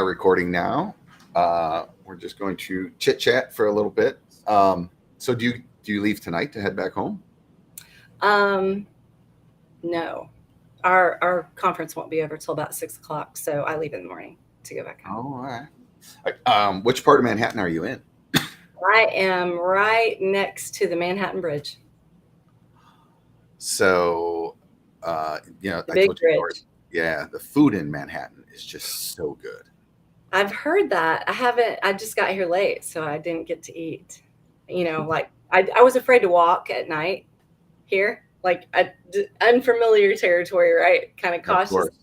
Recording now. We're just going to chit chat for a little bit. So do you leave tonight to head back home? No, our conference won't be over till about 6 o'clock, so I leave in the morning to go back home. Oh, all right. Which part of Manhattan are you in? I am right next to the Manhattan Bridge, So, the I big told you, bridge. yeah, the food in Manhattan is just so good. I've heard that. I haven't. I just got here late, so I didn't get to eat. Like I was afraid to walk at night here, like unfamiliar territory, right? Kind of Of cautious. course.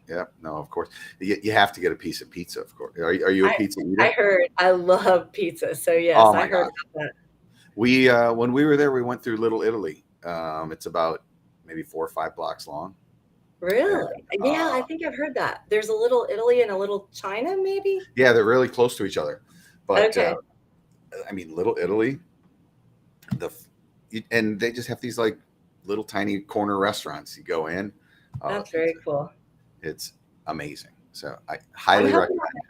Yeah, no, of course. You have to get a piece of pizza, of course. Are you a I pizza I eater? heard I love pizza, so yes, Oh I my heard God. about that. We when we were there, we went through Little Italy. It's about maybe 4 or 5 blocks long, and Really? Yeah, I think I've heard that. There's a little Italy and a little China, maybe? yeah, they're really close to each other. But Okay, I mean, Little Italy, and they just have these like little tiny corner restaurants. You go in, the that's pizza, very cool. it's amazing. So I I'm highly hoping, recommend.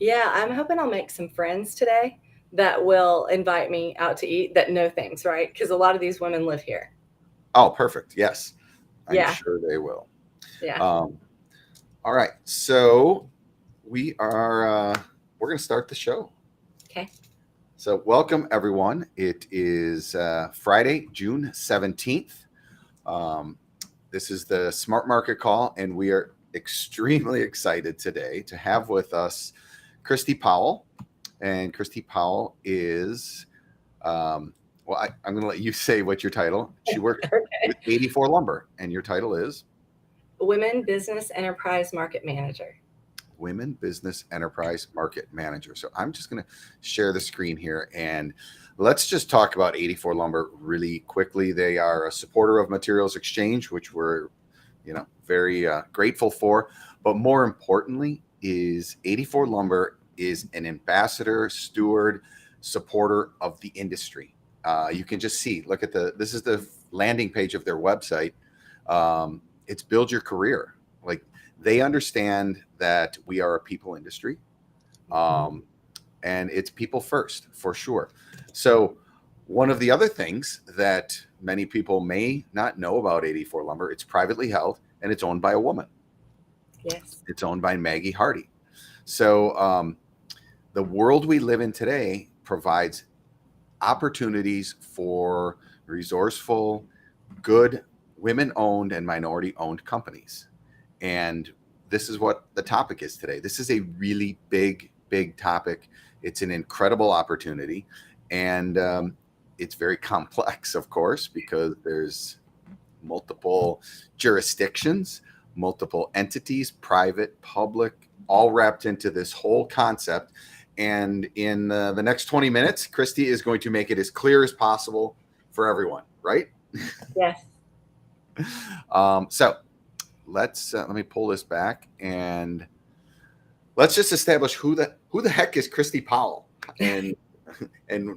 yeah, I'm hoping I'll make some friends today that will invite me out to eat that know things, right? Because a lot of these women live here. Oh, perfect. Yes, I'm Yeah, sure they will. yeah. Um, all right, so we're going to start the show. Okay. So welcome everyone. It is Friday, June 17th. Um, this is the Smart Market call, and we are extremely excited today to have with us Christy Powell. And Christy Powell is, I'm going to let you say what your title. She works with 84 Lumber, and your title is Women Business Enterprise Market Manager. Women Business Enterprise Market Manager. So I'm just going to share the screen here, and let's just talk about 84 Lumber really quickly. They are a supporter of Materials Exchange, which we're, very grateful for. But more importantly, is 84 Lumber is an ambassador, steward, supporter of the industry. You can just see. Look at this is the landing page of their website. It's build your career. Like, they understand that we are a people industry, and it's people first for sure. So one of the other things that many people may not know about 84 Lumber, it's privately held and it's owned by a woman. Yes. It's owned by Maggie Hardy. So the world we live in today provides opportunities for resourceful, good, women-owned and minority-owned companies. And this is what the topic is today. This is a really big topic. It's an incredible opportunity, and it's very complex, of course, because there's multiple jurisdictions, multiple entities, private, public, all wrapped into this whole concept. And in the next 20 minutes, Christy is going to make it as clear as possible for everyone, right? Yes. So let me pull this back, and let's just establish who the heck is Christy Powell, and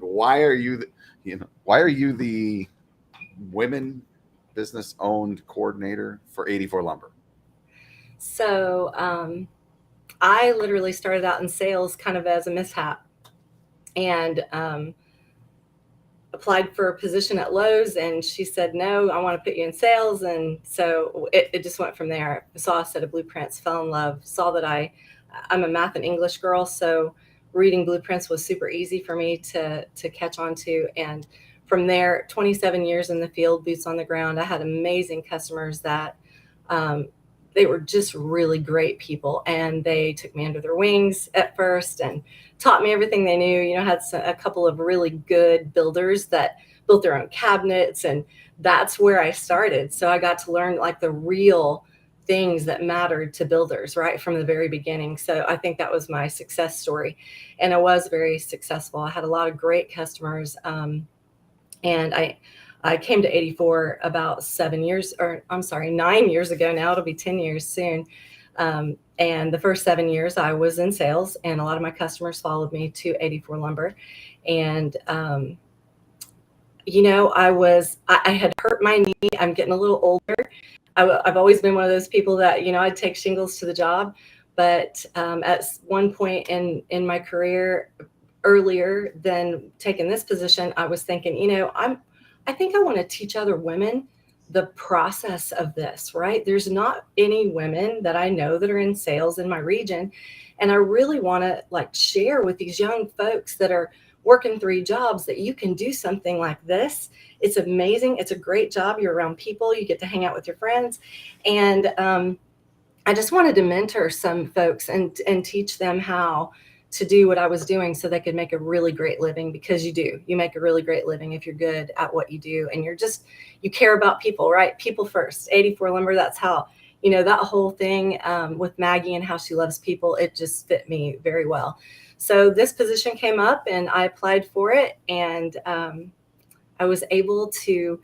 why are you the women business owned coordinator for 84 Lumber? So I literally started out in sales kind of as a mishap, and applied for a position at Lowe's, and she said, no, I want to put you in sales. And so it just went from there. I saw a set of blueprints, fell in love, saw that I'm a math and English girl. So reading blueprints was super easy for me to catch on to. And from there, 27 years in the field, boots on the ground, I had amazing customers that they were just really great people. And they took me under their wings at first and taught me everything they knew. Had a couple of really good builders that built their own cabinets, and that's where I started. So I got to learn like the real things that mattered to builders right from the very beginning. So I think that was my success story, and I was very successful. I had a lot of great customers, and I came to 84 about 9 years ago now. It'll be 10 years soon. And the first 7 years I was in sales, and a lot of my customers followed me to 84 Lumber. And, I had hurt my knee. I'm getting a little older. I've always been one of those people that, I'd take shingles to the job, But at one point in my career, earlier than taking this position, I was thinking, I think I want to teach other women the process of this, right? There's not any women that I know that are in sales in my region. And I really want to share with these young folks that are working 3 jobs that you can do something like this. It's amazing. It's a great job. You're around people. You get to hang out with your friends. And I just wanted to mentor some folks and teach them how to do what I was doing so they could make a really great living, because you make a really great living if you're good at what you do. And you care about people, right? People first. 84 Lumber, that's how, that whole thing with Maggie and how she loves people, it just fit me very well. So this position came up and I applied for it, and I was able to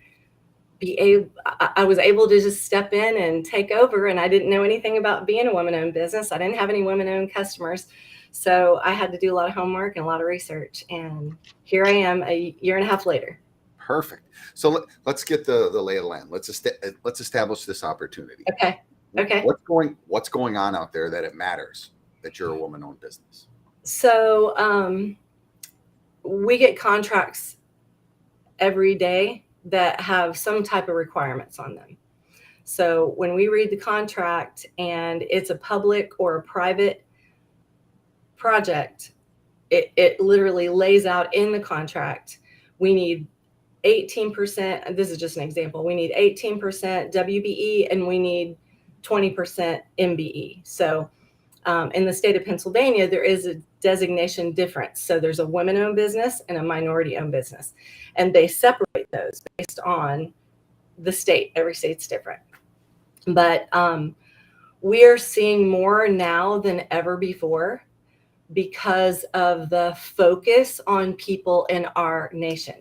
just step in and take over. And I didn't know anything about being a woman-owned business. I didn't have any women-owned customers. So I had to do a lot of homework and a lot of research. And here I am a year and a half later. Perfect. So let's get the lay of the land. Let's establish this opportunity. Okay. What's going on out there that it matters that you're a woman-owned business? So we get contracts every day that have some type of requirements on them. So when we read the contract and it's a public or a private project, it literally lays out in the contract, we need 18%. This is just an example. We need 18% WBE and we need 20% MBE. So in the state of Pennsylvania, there is a designation difference. So there's a women-owned business and a minority-owned business, and they separate those based on the state. Every state's different. But we are seeing more now than ever before because of the focus on people in our nation,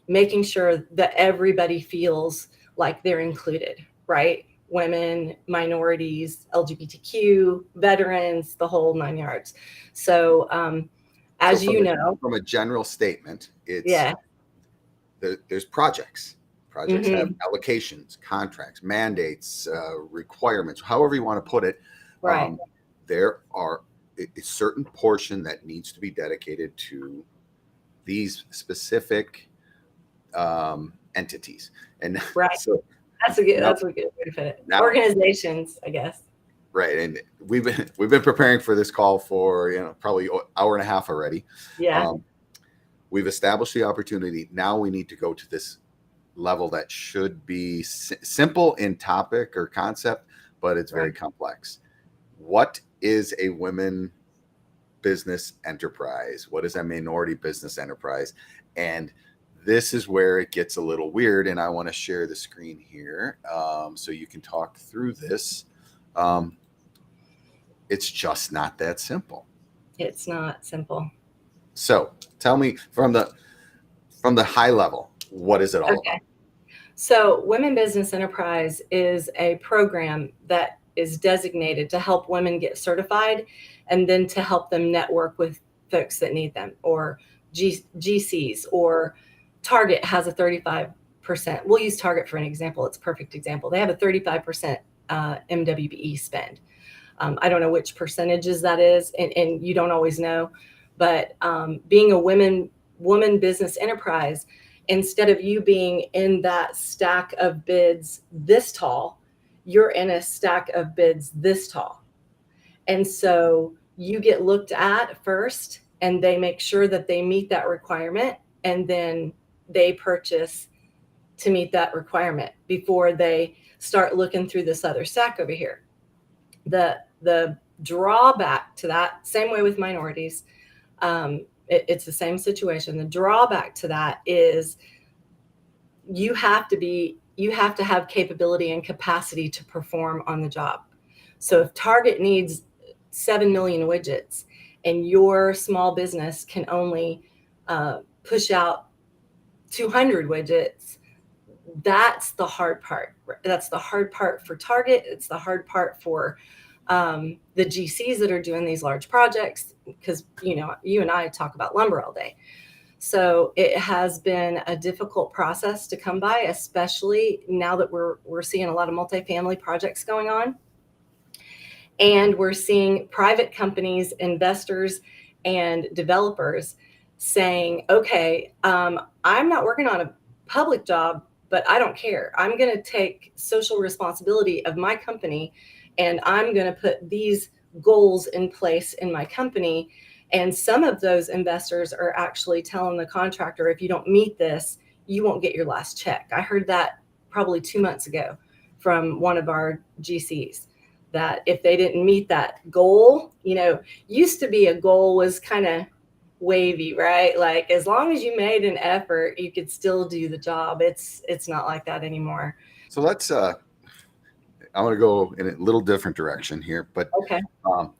making sure that everybody feels like they're included, right? Women, minorities, LGBTQ, veterans, the whole 9 yards. So as you know, from a general statement, it's there's projects. Projects have allocations, contracts, mandates, requirements, however you want to put it. Right. There are a certain portion that needs to be dedicated to these specific entities. And right. So that's a good way to put it. Organizations, I guess. Right. And we've been preparing for this call for, probably an hour and a half already. Yeah. We've established the opportunity. Now we need to go to this level that should be simple in topic or concept, but it's very complex. What is a women business enterprise? What is a minority business enterprise? And this is where it gets a little weird. And I want to share the screen here so you can talk through this. It's just not that simple. It's not simple. So tell me from the high level, what is it all about? So Women Business Enterprise is a program that is designated to help women get certified and then to help them network with folks that need them, or GCs, or Target has a 35%. We'll use Target for an example. It's a perfect example. They have a 35% MWBE spend. I don't know which percentages that is, and you don't always know, but being a woman business enterprise, instead of you being in that stack of bids this tall, you're in a stack of bids this tall. And so you get looked at first, and they make sure that they meet that requirement, and then they purchase to meet that requirement before they start looking through this other stack over here. The drawback to that, same way with minorities, it's the same situation. The drawback to that is you have to have capability and capacity to perform on the job. So if Target needs 7 million widgets and your small business can only push out 200 widgets, that's the hard part. That's the hard part for Target. It's the hard part for the GCs that are doing these large projects, because you and I talk about lumber all day. So it has been a difficult process to come by, especially now that we're seeing a lot of multifamily projects going on. And we're seeing private companies, investors, and developers saying, okay, I'm not working on a public job, but I don't care. I'm going to take social responsibility of my company, and I'm going to put these goals in place in my company. And some of those investors are actually telling the contractor, if you don't meet this, you won't get your last check. I heard that probably 2 months ago from one of our GCs, that if they didn't meet that goal, used to be a goal was kind of wavy, right? Like as long as you made an effort, you could still do the job. It's not like that anymore. So I want to go in a little different direction here, but Okay.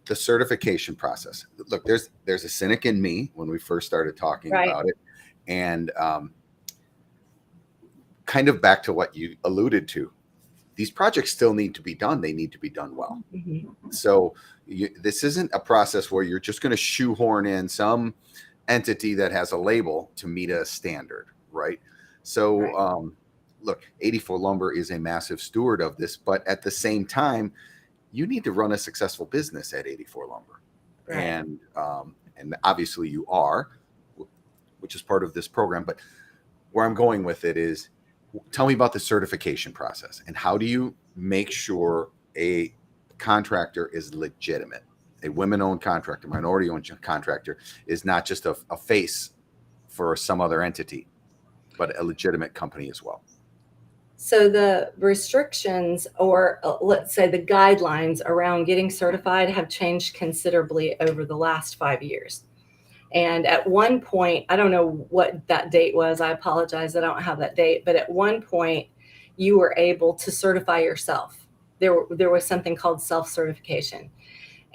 The certification process. Look, there's a cynic in me when we first started talking Right. about it, and kind of back to what you alluded to. These projects still need to be done. They need to be done well. Mm-hmm. So this isn't a process where you're just going to shoehorn in some entity that has a label to meet a standard, right? So Right. look, 84 Lumber is a massive steward of this, but at the same time, you need to run a successful business at 84 Lumber. Right. And obviously you are, which is part of this program. But where I'm going with it is, tell me about the certification process and how do you make sure a contractor is legitimate? A women-owned contractor, minority-owned contractor is not just a face for some other entity, but a legitimate company as well. So the restrictions, or let's say the guidelines around getting certified, have changed considerably over the last 5 years. And at one point, I don't know what that date was. I apologize, I don't have that date. But at one point, you were able to certify yourself. There was something called self-certification.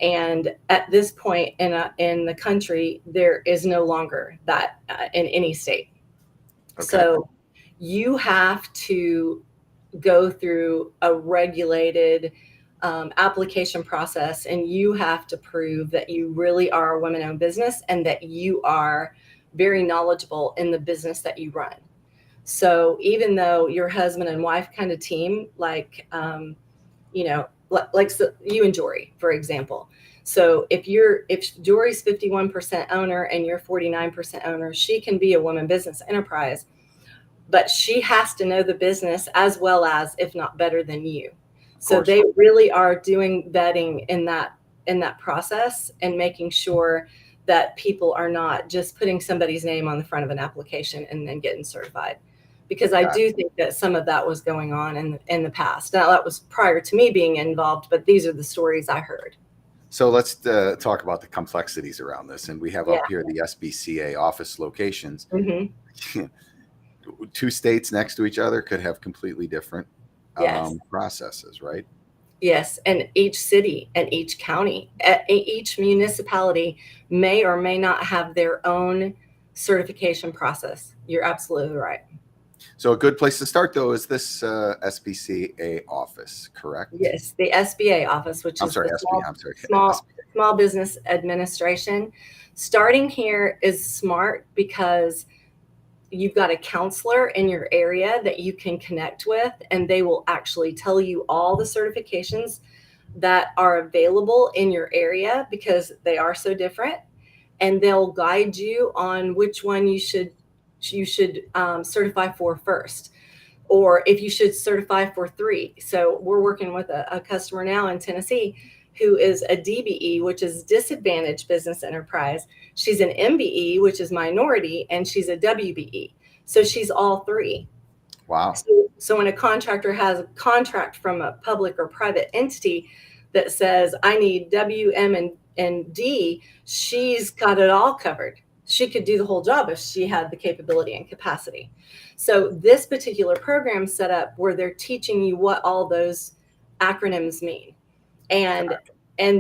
And at this point in the country, there is no longer that in any state. Okay. So you have to go through a regulated application process, and you have to prove that you really are a women-owned business and that you are very knowledgeable in the business that you run. So even though your husband and wife kind of team, like you and Jory, for example. So if Jory's 51% owner and you're 49% owner, she can be a woman business enterprise, but she has to know the business as well as, if not better than you. So they really are doing vetting in that process and making sure that people are not just putting somebody's name on the front of an application and then getting certified. Because I do think that some of that was going on in the past. Now, that was prior to me being involved, but these are the stories I heard. So let's talk about the complexities around this. And we have up here the SBCA office locations. Mm-hmm. 2 states next to each other could have completely different processes, right? Yes, and each city and each county, each municipality may or may not have their own certification process. You're absolutely right. So a good place to start, though, is this SBCA office, correct? Yes, the SBA office, which is the Small Business Administration. Starting here is smart because you've got a counselor in your area that you can connect with, and they will actually tell you all the certifications that are available in your area because they are so different, and they'll guide you on which one you should certify for first, or if you should certify for 3. So we're working with a customer now in Tennessee who is a DBE, which is disadvantaged business enterprise. She's an MBE, which is minority, and she's a WBE. So she's all 3. Wow. So when a contractor has a contract from a public or private entity that says, I need W, M, and D, she's got it all covered. She could do the whole job if she had the capability and capacity. So this particular program set up where they're teaching you what all those acronyms mean. And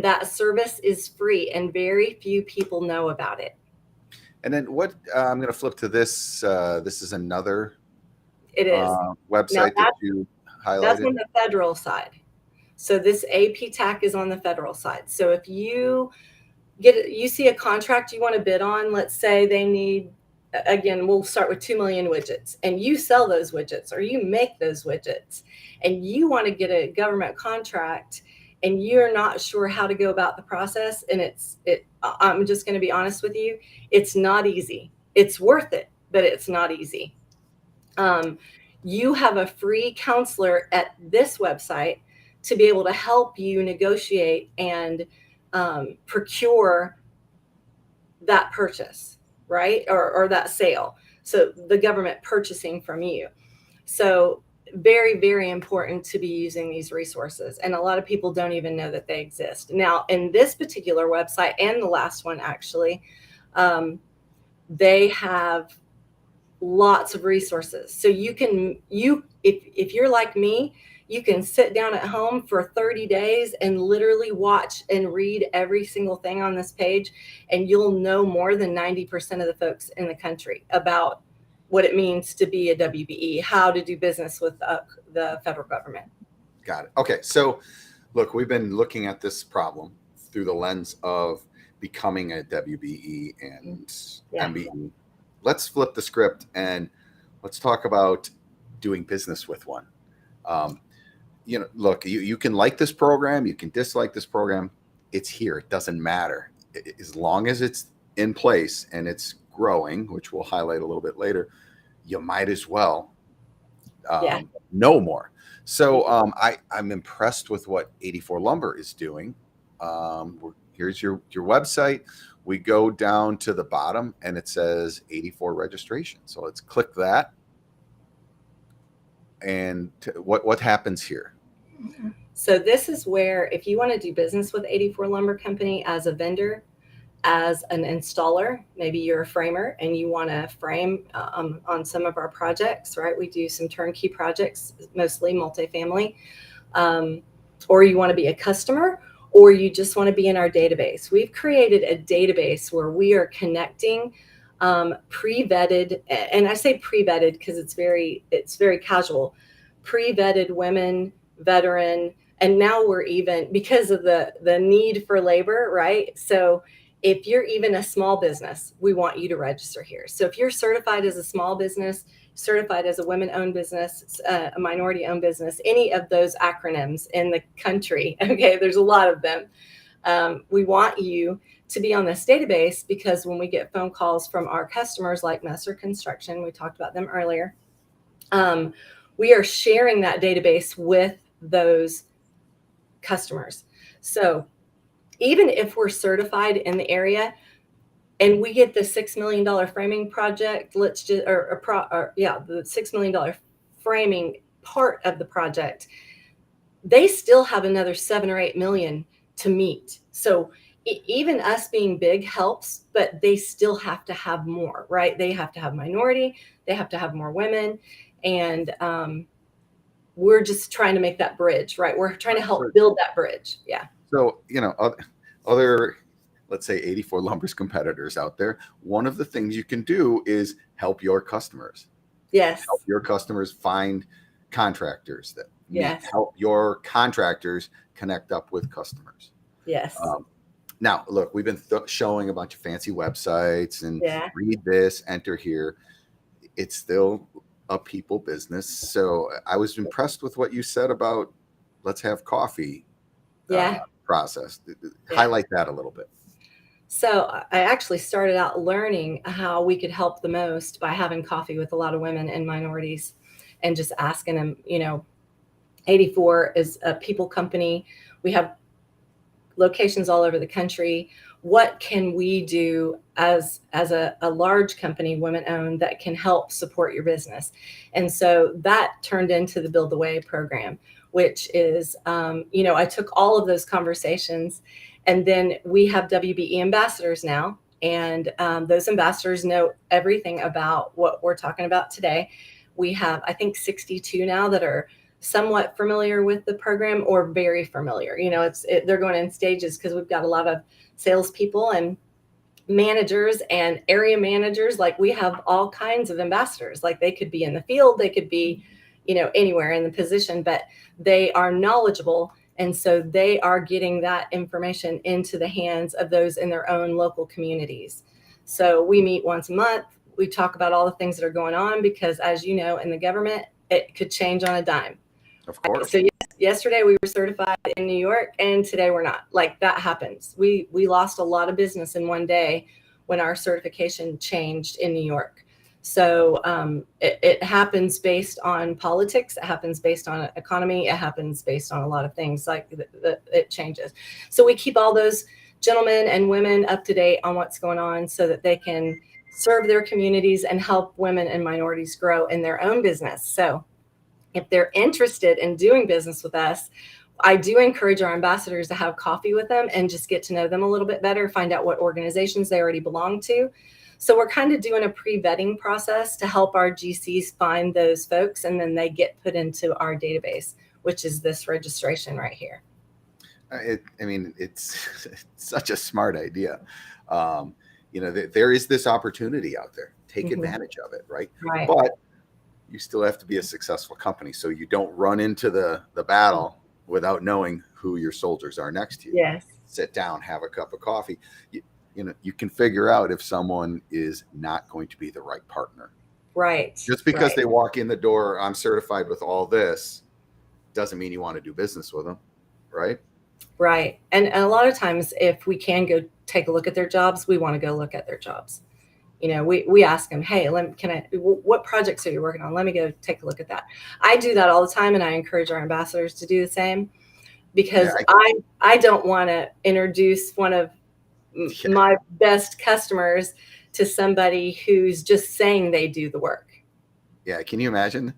that service is free, and very few people know about it. And then I'm going to flip to this. This is another now website that you highlighted. That's on the federal side. So this APTAC is on the federal side. So if you see a contract you want to bid on, let's say they need, again, we'll start with 2 million widgets, and you sell those widgets or you make those widgets, and you want to get a government contract and you're not sure how to go about the process, and I'm just going to be honest with you, it's not easy. It's worth it, but it's not easy. You have a free counselor at this website to be able to help you negotiate and procure that purchase, right? Or that sale. So the government purchasing from you. So very, very important to be using these resources. And a lot of people don't even know that they exist. Now, in this particular website and the last one, actually, they have lots of resources. So if you're like me, you can sit down at home for 30 days and literally watch and read every single thing on this page, and you'll know more than 90% of the folks in the country about what it means to be a WBE, how to do business with the federal government. Got it. Okay. So look, we've been looking at this problem through the lens of becoming a WBE and MBE. Let's flip the script and let's talk about doing business with one. Look, you can like this program, you can dislike this program. It's here. It doesn't matter. As long as it's in place and it's growing, which we'll highlight a little bit later, you might as well know more. So I'm impressed with what 84 Lumber is doing. Here's your website. We go down to the bottom and it says 84 registration. So let's click that. And what happens here? So this is where, if you want to do business with 84 Lumber Company as a vendor, as an installer, maybe you're a framer and you want to frame on some of our projects, right? We do some turnkey projects, mostly multifamily, or you want to be a customer, or you just want to be in our database. We've created a database where we are connecting pre-vetted, and I say pre-vetted because it's very casual, pre-vetted women, veteran, and now we're even, because of the need for labor, right? So if you're even a small business, we want you to register here. So if you're certified as a small business, certified as a women-owned business, a minority-owned business, any of those acronyms in the country, okay, there's a lot of them. We want you to be on this database because when we get phone calls from our customers like Messer Construction, we talked about them earlier, we are sharing that database with those customers. So even if we're certified in the area and we get the $6 million framing project, the $6 million framing part of the project, they still have another 7 or 8 million to meet. So even us being big helps, but they still have to have more, right? They have to have minority, they have to have more women. And we're just trying to make that bridge, right? We're trying to help build that bridge. Yeah. So, other, let's say 84 Lumber's competitors out there, one of the things you can do is help your customers. Yes. Help your customers find contractors that help your contractors connect up with customers. Yes. Now, look, we've been showing a bunch of fancy websites and read this, enter here. It's still a people business. So I was impressed with what you said about let's have coffee process. Highlight that a little bit. So I actually started out learning how we could help the most by having coffee with a lot of women and minorities and just asking them, 84 is a people company. We have locations all over the country. What can we do as a large company, women owned, that can help support your business? And so that turned into the Build the Way program, which is, I took all of those conversations, and then we have WBE ambassadors now. And those ambassadors know everything about what we're talking about today. We have, I think, 62 now that are somewhat familiar with the program or very familiar. They're going in stages because we've got a lot of salespeople and managers and area managers. Like, we have all kinds of ambassadors. Like, they could be in the field, they could be, anywhere in the position, but they are knowledgeable. And so they are getting that information into the hands of those in their own local communities. So we meet once a month. We talk about all the things that are going on because, as you know, in the government, it could change on a dime. Of course. So yesterday we were certified in New York, and today we're not. Like, that happens. We lost a lot of business in one day when our certification changed in New York. So it happens based on politics. It happens based on economy. It happens based on a lot of things. Like, it changes. So we keep all those gentlemen and women up to date on what's going on so that they can serve their communities and help women and minorities grow in their own business. So if they're interested in doing business with us, I do encourage our ambassadors to have coffee with them and just get to know them a little bit better, find out what organizations they already belong to. So we're kind of doing a pre-vetting process to help our GCs find those folks, and then they get put into our database, which is this registration right here. It's such a smart idea. There is this opportunity out there. Take advantage of it, right? Right. But you still have to be a successful company, so you don't run into the battle without knowing who your soldiers are next to you. Yes. Sit down, have a cup of coffee. You can figure out if someone is not going to be the right partner. Right. Just because they walk in the door, I'm certified with all this, doesn't mean you want to do business with them, right? Right. And a lot of times, if we can go take a look at their jobs, we want to go look at their jobs. We ask them, hey, what projects are you working on? Let me go take a look at that. I do that all the time, and I encourage our ambassadors to do the same, because I don't want to introduce one of my best customers to somebody who's just saying they do the work. Yeah. Can you imagine?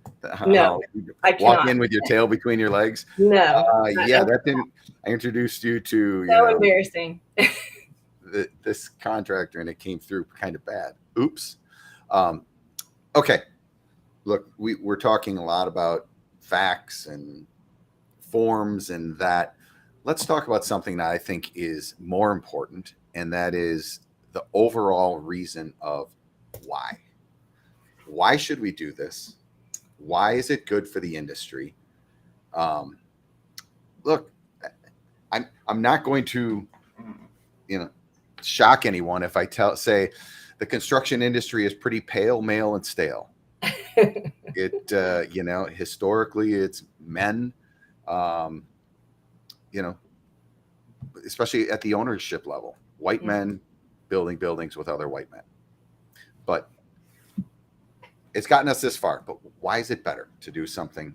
No, I cannot. Walk in with your tail between your legs. No. I introduced you to embarrassing. this contractor, and it came through kind of bad. Oops. Okay. Look, we're talking a lot about facts and forms and that. Let's talk about something that I think is more important, and that is the overall reason of why. Why should we do this? Why is it good for the industry? Look, I'm not going to, shock anyone if I say the construction industry is pretty pale, male, and stale. Historically it's men, especially at the ownership level, white men building buildings with other white men. But it's gotten us this far. But why is it better to do something?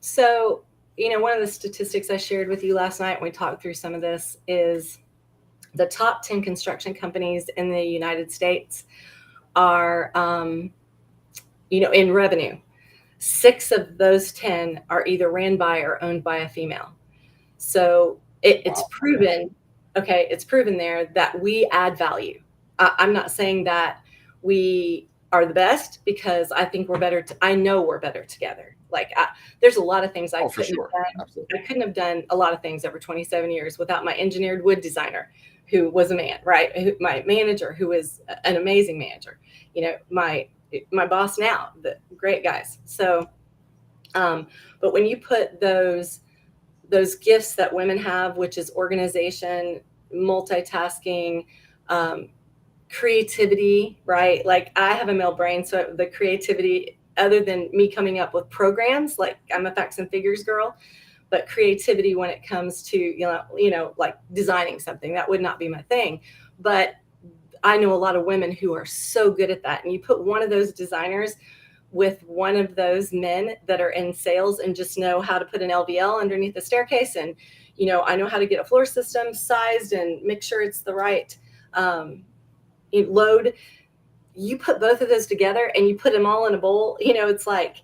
So, one of the statistics I shared with you last night when we talked through some of this is the top 10 construction companies in the United States are, in revenue. 6 of those 10 are either ran by or owned by a female. So it's proven, it's proven there that we add value. I'm not saying that we are the best, because I think we're better. I know we're better together. There's a lot of things I couldn't have done. Absolutely. I couldn't have done a lot of things over 27 years without my engineered wood designer, who was a man, right? My manager, who is an amazing manager. My boss now, the great guys. So, but when you put those gifts that women have, which is organization, multitasking, creativity, right? Like, I have a male brain, so the creativity, other than me coming up with programs, like I'm a facts and figures girl, but creativity when it comes to, like designing something, that would not be my thing. But I know a lot of women who are so good at that. And you put one of those designers with one of those men that are in sales and just know how to put an LVL underneath the staircase. And, I know how to get a floor system sized and make sure it's the right load. You put both of those together and you put them all in a bowl, it's like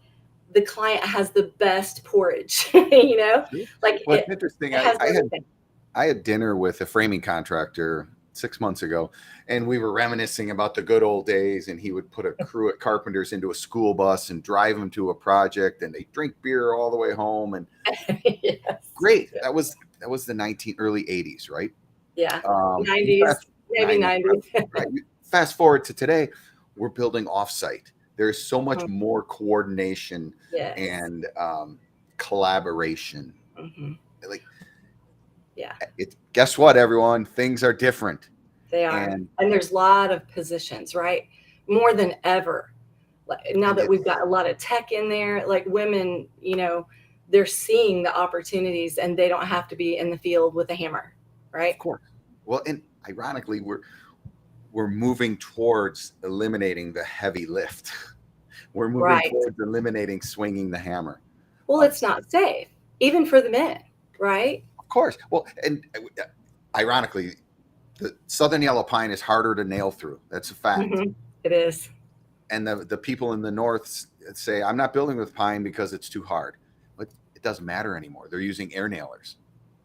the client has the best porridge, like. Well, it's interesting. I had dinner with a framing contractor 6 months ago, and we were reminiscing about the good old days, and he would put a crew of carpenters into a school bus and drive them to a project, and they drink beer all the way home. And yes. Great. That was the early 80s, right? Yeah. 90s, maybe 90s. Right. Fast forward to today, we're building offsite. There's so much more coordination and collaboration. Guess what, everyone? Things are different. They are. And there's a lot of positions, right? More than ever. Now that we've got a lot of tech in there, like women, they're seeing the opportunities and they don't have to be in the field with a hammer, right? Of course. Well, and ironically, we're moving towards eliminating the heavy lift. We're moving Right. towards eliminating swinging the hammer. Well, it's not safe, even for the men, right? Of course. Well, and ironically, the southern yellow pine is harder to nail through. That's a fact. Mm-hmm. It is. And the people in the north say, I'm not building with pine because it's too hard. But it doesn't matter anymore. They're using air nailers.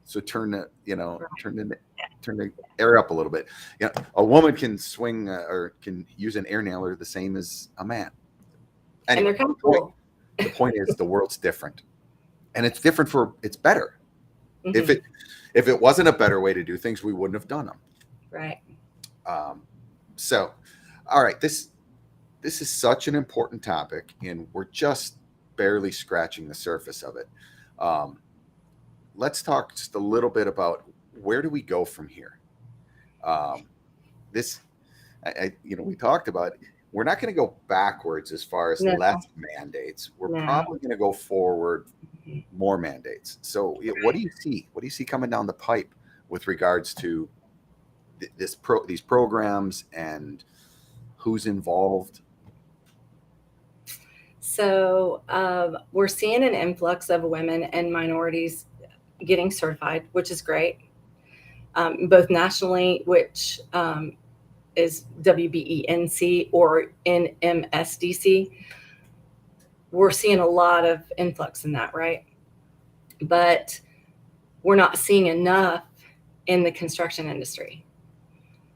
So turn the air up a little bit. You know, a woman can swing or can use an air nailer the same as a man. Anyway, and they're kind of cool. The point is the world's different, and it's different it's better. Mm-hmm. If it wasn't a better way to do things, we wouldn't have done them. Right. So, all right, this is such an important topic, and we're just barely scratching the surface of it. Let's talk just a little bit about where do we go from here. We talked about we're not going to go backwards as far as less mandates. We're probably going to go forward, more mandates. So, what do you see? What do you see coming down the pipe with regards to these programs and who's involved? So we're seeing an influx of women and minorities getting certified, which is great, both nationally, which is WBENC or NMSDC. We're seeing a lot of influx in that, right? But we're not seeing enough in the construction industry.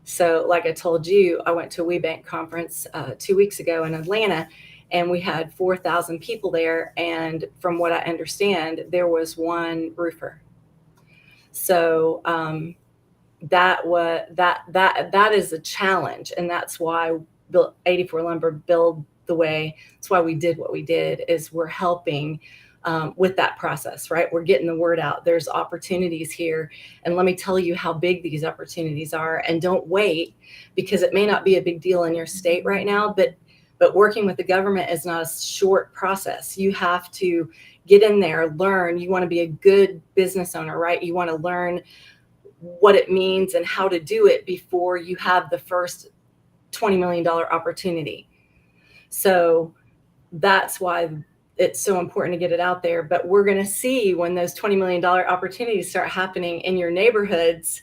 So like I told you, I went to a WeBank conference 2 weeks ago in Atlanta, and we had 4,000 people there. And from what I understand, there was one roofer. So that is a challenge. And that's why 84 Lumber build the way. That's why we did what we did, is we're helping with that process, right? We're getting the word out. There's opportunities here. And let me tell you how big these opportunities are. And don't wait, because it may not be a big deal in your state right now, but working with the government is not a short process. You have to get in there, learn. You want to be a good business owner, right? You want to learn what it means and how to do it before you have the first $20 million opportunity. So that's why it's so important to get it out there. But we're going to see when those $20 million opportunities start happening in your neighborhoods,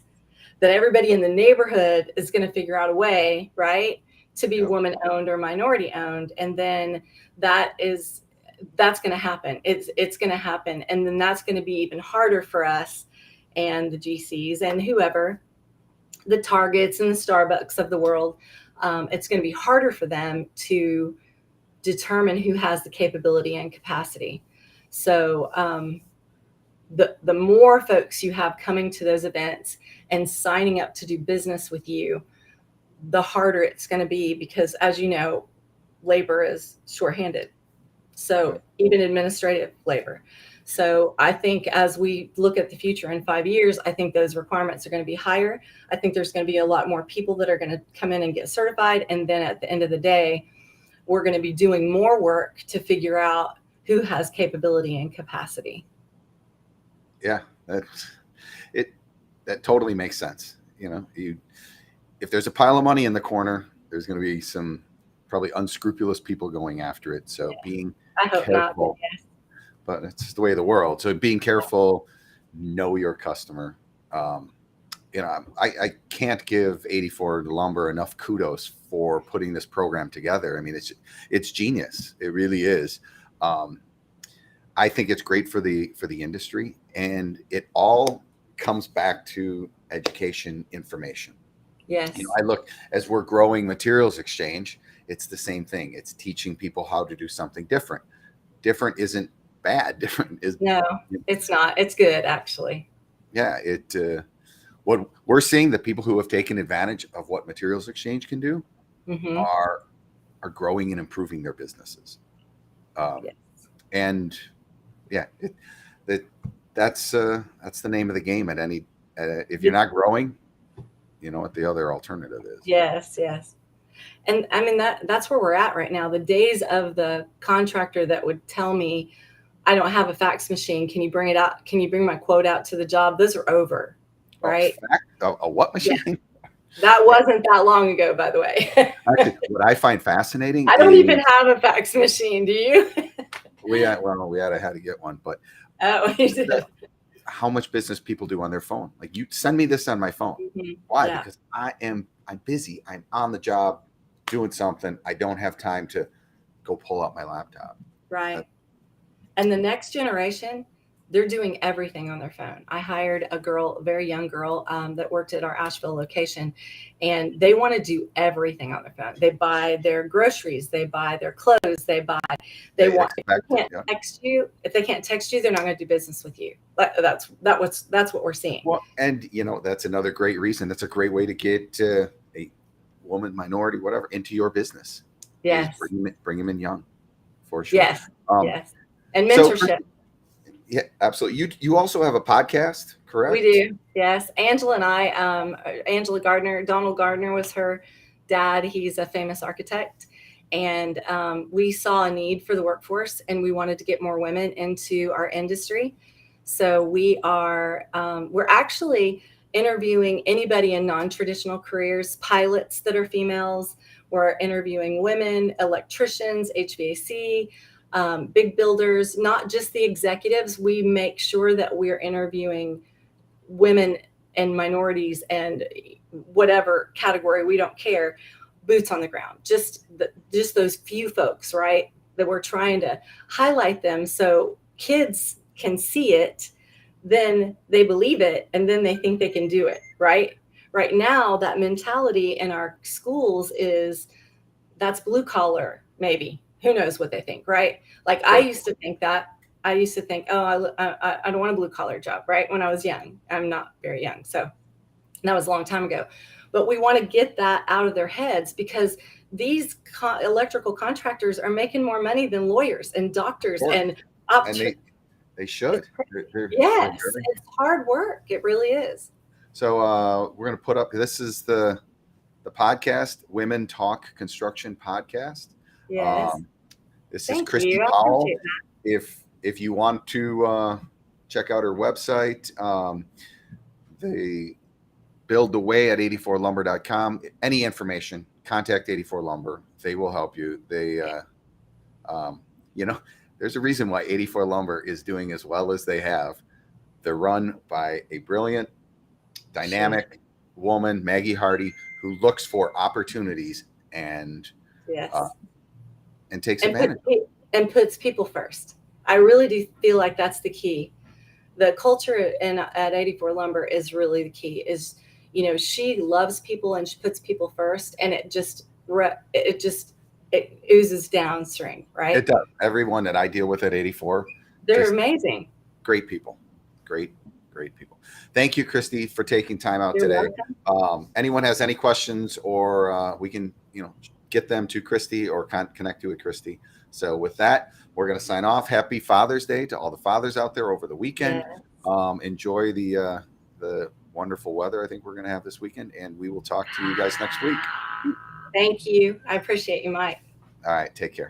that everybody in the neighborhood is going to figure out a way, right, to be woman owned or minority owned. And then that's going to happen. It's going to happen. And then that's going to be even harder for us and the GCs and whoever, the Targets and the Starbucks of the world. It's going to be harder for them to determine who has the capability and capacity. So the more folks you have coming to those events and signing up to do business with you, the harder it's going to be, because as you know, labor is shorthanded. So even administrative labor. So I think as we look at the future in 5 years, I think those requirements are going to be higher. I think there's going to be a lot more people that are going to come in and get certified. And then at the end of the day, we're going to be doing more work to figure out who has capability and capacity. Yeah, that totally makes sense. If there's a pile of money in the corner, there's going to be some probably unscrupulous people going after it. So being I hope careful, not, but it's just the way of the world. So being careful, know your customer. I can't give 84 Lumber enough kudos for putting this program together. I mean, it's genius. It really is. I think it's great for the industry, and it all comes back to education, information. Yes. I look, as we're growing materials exchange, it's the same thing. It's teaching people how to do something different. Different isn't bad. Different is it's not. It's good, actually. Yeah. What we're seeing, the people who have taken advantage of what materials exchange can do are growing and improving their businesses. And that's the name of the game at any. If you're not growing, you know what the other alternative is. Yes. And I mean, that's where we're at right now. The days of the contractor that would tell me, I don't have a fax machine. Can you bring it out? Can you bring my quote out to the job? Those are over, right? A what machine? Yeah. That wasn't that long ago, by the way. Actually, what I find fascinating I don't is even have a fax machine. Do you? we had to get one, but Oh, you did. how much business people do on their phone. Like, you send me this on my phone. Mhm. Why? Yeah. Because I'm busy. I'm on the job doing something. I don't have time to go pull out my laptop. Right. And the next generation, they're doing everything on their phone. I hired a girl, a very young girl, that worked at our Asheville location, and they want to do everything on their phone. They buy their groceries, they buy their clothes, they want. If they can't text you, if they can't text you, they're not going to do business with you. That's what we're seeing. Well, and that's another great reason. That's a great way to get a woman, minority, whatever, into your business. Yes. Bring them in young, for sure. Yes. Yes. And mentorship. Yeah, absolutely. You also have a podcast, correct? We do. Yes. Angela and I, Angela Gardner, Donald Gardner was her dad. He's a famous architect. And we saw a need for the workforce, and we wanted to get more women into our industry. So we're actually interviewing anybody in non-traditional careers, pilots that are females. We're interviewing women, electricians, HVAC, big builders, not just the executives. We make sure that we're interviewing women and minorities and whatever category, we don't care, boots on the ground, just those few folks, right? That we're trying to highlight them so kids can see it, then they believe it, and then they think they can do it, right? Right now, that mentality in our schools is that's blue collar, maybe. Who knows what they think, right? Like, I used to think, oh, I don't want a blue collar job, right? When I was young. I'm not very young, so that was a long time ago. But we want to get that out of their heads, because these electrical contractors are making more money than lawyers and doctors and they should. Yes, it's hard work. It really is. So we're going to put up, this is the podcast, Women Talk Construction Podcast. Yes. This is Christi Powell. If you want to check out her website, they build the way at 84lumber.com. Any information, contact 84 Lumber. They will help you. They, there's a reason why 84 Lumber is doing as well as they have. They're run by a brilliant, dynamic woman, Maggie Hardy, who looks for opportunities and takes advantage and puts people first. I really do feel like that's the key. The culture at 84 Lumber is really the key. Is, she loves people and she puts people first, and it oozes downstream, right? It does. Everyone that I deal with at 84, they're amazing. Great people. Great people. Thank you, Christy, for taking time out today. Anyone has any questions, or we can, get them to Christy or connect you with Christy. So with that, we're going to sign off. Happy Father's Day to all the fathers out there over the weekend. Yes. Enjoy the wonderful weather I think we're going to have this weekend, and we will talk to you guys next week. Thank you. I appreciate you, Mike. All right. Take care.